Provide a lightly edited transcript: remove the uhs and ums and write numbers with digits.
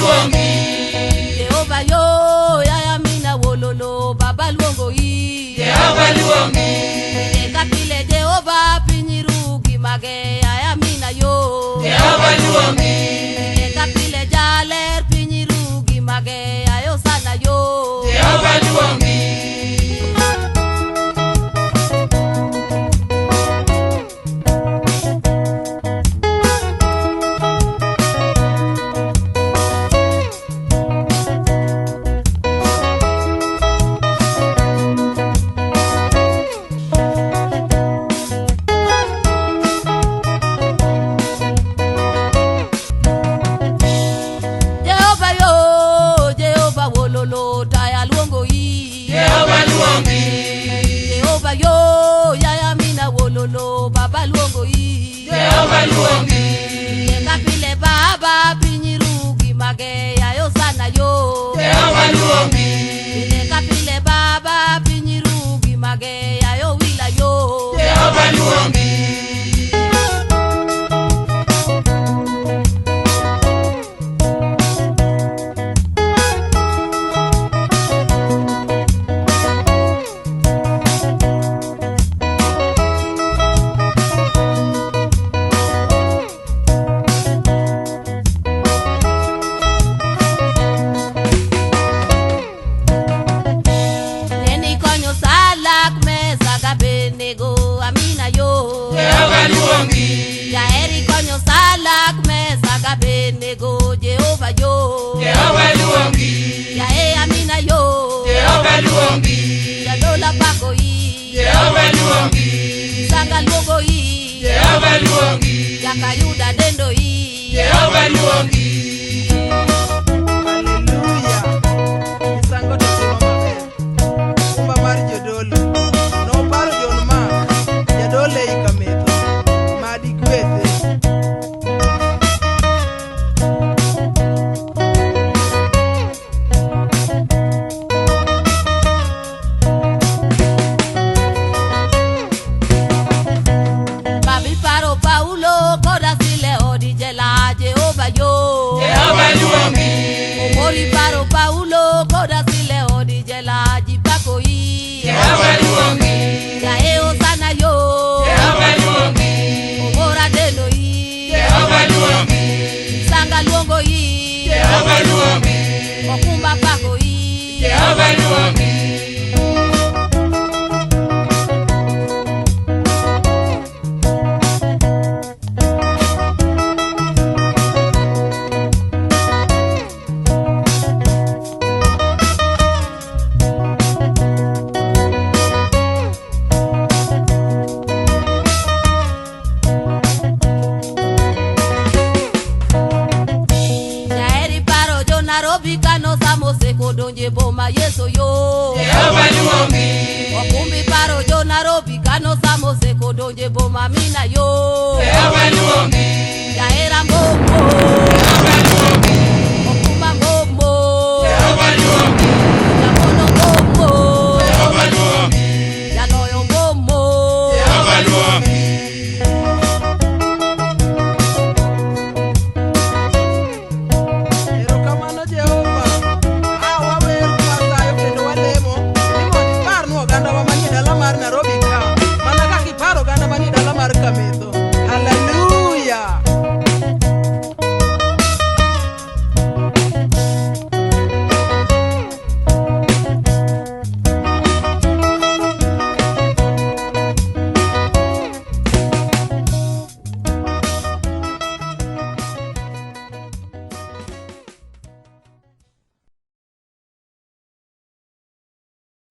luongi. Jehovah yo yaya mina wololo baba luongo yi. Jehovah luongi. Kapile Jehovah pinyiru gimage yaya mina yo. Jehovah luongi. Kapile jaler pinyiru gimage ayo sana yo. Jehovah luongi. Jehovah luongi. Jehovah yo yaya mina wololo baba luongo yi. Jehovah luongi. Kapile baba pinyiru gimage ayo sana yo. Jehovah luongi. Kapile baba pinyiru gimage ayo wila yo. Jehovah luongi. Amina yo. Jehovah luongi. Ya eri konyo salak me saga benego Jehovah yo. Jehovah luongi. Ya amina yo. Jehovah luongi. Ya dola pako yi. Jehovah luongi. Sanga luongo yi. Jehovah luongi. Ya kayuda dendo yi. Jehovah luongi. Hallelujah. Isango to timo maber. Kumba mar jodolo. No paro jon mak. Jadole ikametho. Madi gwethe. Babi paro Paulo koda sile odi jela Jehovah yo. Jehovah luongi. Omori paro Paulo koda sile odi jela jipako yi. Jehovah luongi. Ya osana yo. Jehovah luongi. Omora deno yi. Jehovah luongi. Sanga luongo yi. Jehovah luongi. Okumba pako yi. Jehovah luongi. Nairobi kano samose kodonje boma Yeso yo. Jehovah luongi. Okumbi paro jo Nairobi kano samose kodonje boma mina yo. Jehovah luongi.